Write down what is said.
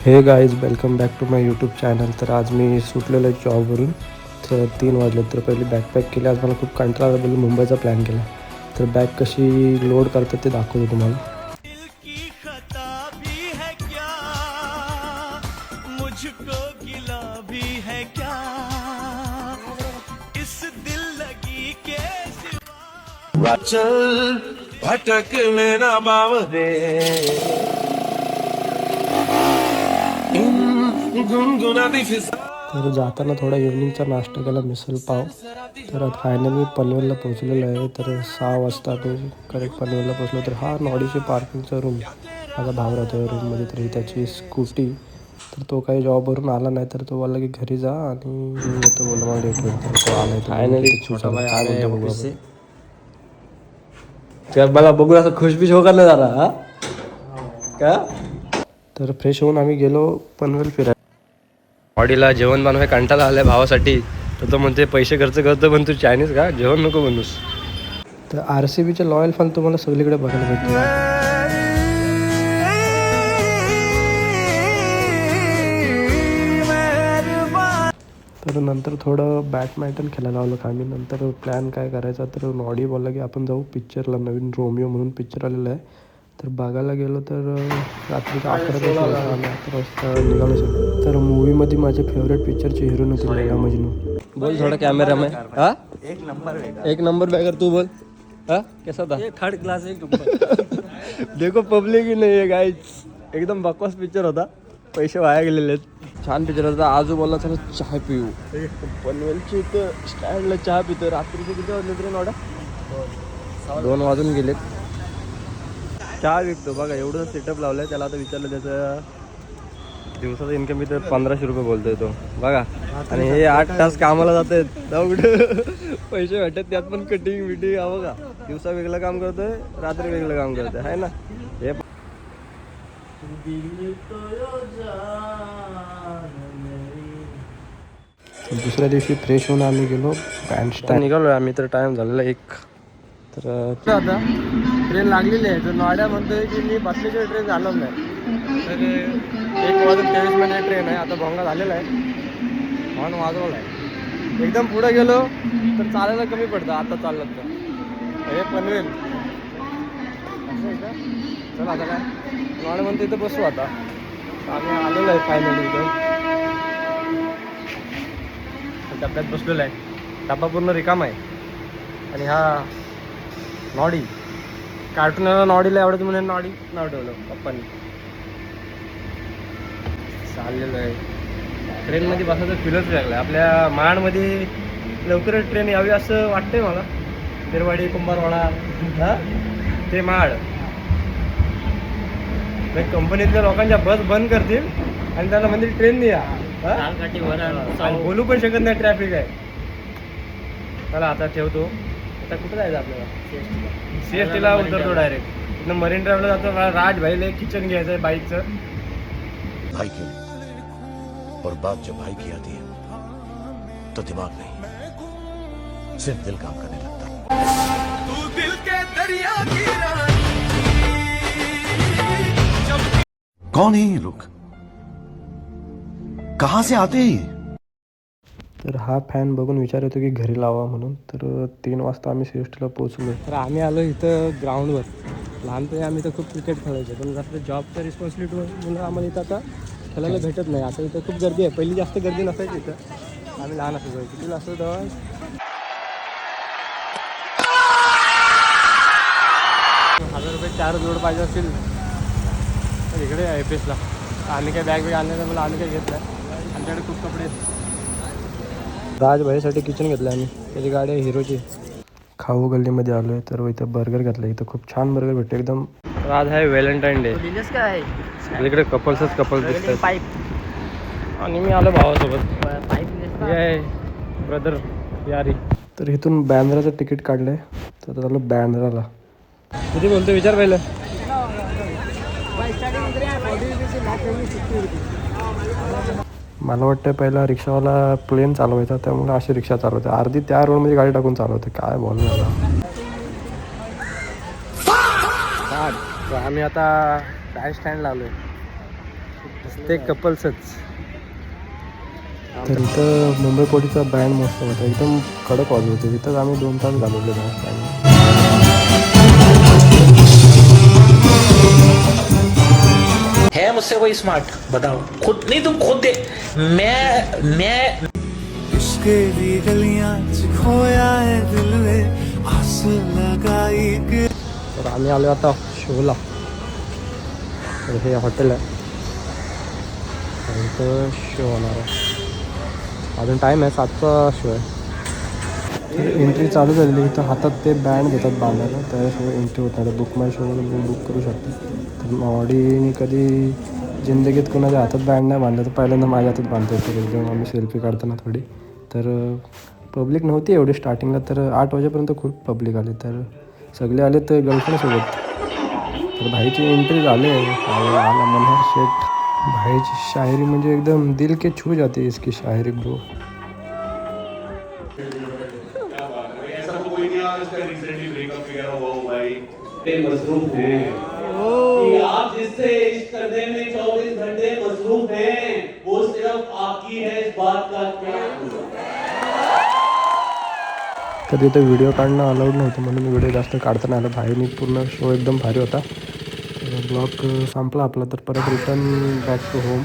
हे guys welcome back to my YouTube channel. तर आज मी सुटलेलो आहे जॉबवरून. तर 3 वाजले. तर पहिली बॅकपॅक केली. आज मला खूप कंटाळा आला, बोललो मुंबईचा प्लॅन केला. तर बॅग कशी लोड करतात ते दाखवतो तुम्हाला. दिल की खता भी है क्या, मुझको गिला भी है क्या, इस दिल लगी के सिवा चल भटकने ना बावरे गुनगुनाती फिजा. तर जाताना थोडा इव्हनिंगचा नाश्ता केला, मिसळ पाव. तर फायनली पनवेलला पोहोचलेलो आहे. तर 6 वाजता मी करेक्ट पनवेलला पोहोचलो. तर हा नॉडीचे पार्किंगचा रूम, माझा भाव राहतो या रूममध्ये. तरी त्याची स्कूटी. तर तो काही जॉबवरून आला नाही, तर तो बोलला की घरी जा आणि येतो, बोलला मला लेट होईल. तर तो आला. फायनली छोटा भाई काय आया बोलतो बघू ऑफिस से. आपण. तर मला बघून असं खुशबिश हो करणार झाला हा का. तर फ्रेश होऊन आम्ही गेलो पनवेल फिरायला. ऑडीला जेवण बनवाय कंटाळा आलाय भावासाठी. तर तो म्हणते पैसे खर्च करतो पण तू चायनीज का, जेवण नको बनूस. तर RCBचे लॉयल फॅन तुम्हाला सगळीकडे बघायला भेटतो. तर नंतर थोडं बॅडमिंटन खेळायला आलो आम्ही. नंतर प्लॅन काय करायचा, तर नॉडी बोलला की आपण जाऊ पिक्चरला. नवीन रोमिओ म्हणून पिक्चर आलेला आहे. तर बघायला गेलो. तर रात्रीचा 11 वाजता आम्ही 11 वाजता निघालो सगळं. तर मूवीमध्ये माझ्या फेवरेट पिक्चरची हिरोईन होती लैला मजनू. बोल थोड़ा कैमरा में. हाँ एक नंबर बैगर तू बोल. हाँ कैसा था. थर्ड क्लास एक नंबर. देखो पब्लिक ही नाही आहे गाईज. एकदम बकवास पिक्चर होता, पैसे वाया गेलेले आहेत. छान पिक्चर होता. आजू बोलला चला चहा पिऊ. पनवेलची इथं स्टँडला चहा पितो. रात्रीचे किती वाजले तरी नॉडा 2 वाजून गेलेत. चहा विकतो बघा, एवढं सेटअप लावलं आहे त्याला. आता विचारलं त्याचं दिवसाचं इन्कम इथं 1500 रुपये बोलतोय तो बघा. आणि हे 8 तास कामाला जात आहेत, कुठं पैसे भेटत त्यात पण कटिंग बिटिंग. हा बघा, दिवसा वेगळं काम करतोय, रात्री वेगळं काम करतोय, आहे ना. हे दुसऱ्या दिवशी फ्रेश होऊन आम्ही गेलो बँडस्टँड. निघालोय आम्ही. तर टाइम झालेला 1. तर आता ट्रेन लागलेली आहे. तर नॉड्या म्हणतोय की मी बसल्याशिवाय ट्रेन झालो नाही. तर 1:23 ट्रेन आहे. आता भोंगा झालेला आहे, हॉर्न वाजवला आहे. एकदम पुढे गेलो तर चालायला कमी पडतं आता चाललं तर. हे पनवेल असं आहे का. चला आता काय नॉड म्हणतो इथं बसू. आता आम्ही आलेलो आहे फायनली इथं. डब्यात बसलेला आहे. डब्बा पूर्ण रिकाम आहे. आणि हा नॉडी, कार्टूनला नॉडीला आवडत म्हणून नॉडी नाव ठेवलं पप्पांनी. चाललेलं आहे. ट्रेनमध्ये बसायचं फीलच लागलं. आपल्या महाडमध्ये लवकरच ट्रेन यावी असं वाटतंय मला. बिरवाडी, कुंभारवाडा, हां ते महाड. कंपनीतल्या लोकांच्या बस बंद करतील आणि त्याला म्हणजे ट्रेन नाही या. आणि बोलू पण शकत नाही, ट्रॅफिक आहे. चला आता ठेवतो. आता कुठं जायचं आपल्याला. CSTला उतरतो डायरेक्ट. तिथनं मरीन ड्राईव्हला जातो. मला राज भाईला एक किचन घ्यायचं आहे बाईकचं. भाई के लिए, और बात जब भाई की आती है तो दिमाग नहीं, सिर्फ दिल काम करने लगता है. तू दिल के दरिया की रानी. कौन है ये लोग, कहां से आते हैं ये? तर हा फॅन बघून विचार येतो की घरी लावा म्हणून. तर 3 वाजता आम्ही CSTला पोहोचलो. तर आम्ही आलो इथं ग्राउंडवर. लहानपणी आम्ही तर खूप क्रिकेट खेळायचो, पण जास्त जॉबच्या रिस्पॉन्सिबिलिटी म्हणून आम्हाला इथं आता खेळायला भेटत नाही. आता इथं खूप गर्दी आहे. पहिली जास्त गर्दी नसायची इथं. आम्ही लहान असायचो. कितीला असतो तेव्हा 1000 रुपये 4 जोड पाहिजे असतील तर इकडे IPSला. आम्ही काय बॅग आणलं तर मला आम्ही काय घेतलं. आमच्याकडे खूप कपडे आहेत. राज भाईसाठी किचन घेतलं आम्ही. त्याची गाडी आहे हिरोची. खाऊ गल्लीमध्ये आलो आहे. तर इथं बर्गर घेतलं. इथं खूप छान बर्गर भेटते एकदम. आज आहे व्हॅलेंटाईन डे. काय सगळीकडे कपल्सच कपल्स दिसतात. पाईप आणि मी आलो भावासोबत. पाईप हे आहे ब्रदर यारी. तर इथून बँड्राचं तिकीट काढलं आहे. तर चाललो बँड्राला. किती बोलतो विचार पहिलं. मला वाटतं पहिला रिक्षावाला प्लेन चालवायचा, त्यामुळे अशी रिक्षा चालवते. अर्धी त्या रोडमध्ये गाडी टाकून चालवते. काय बोलणं झालं. आम्ही आता बँड स्टँडला आलो आहे. ते कपल्सच. तर इथं मुंबई पोलीसचा बँड मस्त होता, एकदम कडक वाजवते. तिथं आम्ही 2 तास घालवले बँड. है मुझसे कोई स्मार्ट? बताओ खुद नहीं, तुम खुद दे. मैं इसके भी गलियां खोया है दिल में आस लगाई के. तर आम्ही आलो आता शोला. तर हे हॉटेल आहे, इथं शो होणार आहे. अजून टाईम आहे, 7चा शो आहे. एंट्री चालू झालेली. इथं हातात ते बँड घेतात बांधायला, त्याशिवाय एंट्री होत नाही. बुक माय शोमधून तुम्ही बुक करू शकता. तर ऑडीने कधी जिंदगीत कोणाच्या हातात बँड नाही बांधला, तर पहिल्यांदा माझ्या हातात बांधतो. तर एकदम आम्ही सेल्फी काढताना थोडी. तर पब्लिक नव्हती एवढी स्टार्टिंगला, तर 8 वाजेपर्यंत खूप पब्लिक आले. तर सगळे आले तर गर्लफ्रेंडसोबत. तर भाईची एंट्री झाली आला मनोहर शेठ. भाईची शायरी म्हणजे एकदम दिल के छू जाते इसकी शायरी ब्रो. आप जिससे इश्क करने में 24 घंटे मसरूफ हैं, वो सिर्फ आपकी है, इस बात का क्या? तर इथं व्हिडिओ काढणं अलाउड नव्हतं, म्हणून व्हिडिओ जास्त काढता नाही आला. भाईनी पूर्ण शो एकदम भारी होता. ब्लॉग संपला आपला. तर परत रिटर्न बॅक टू होम.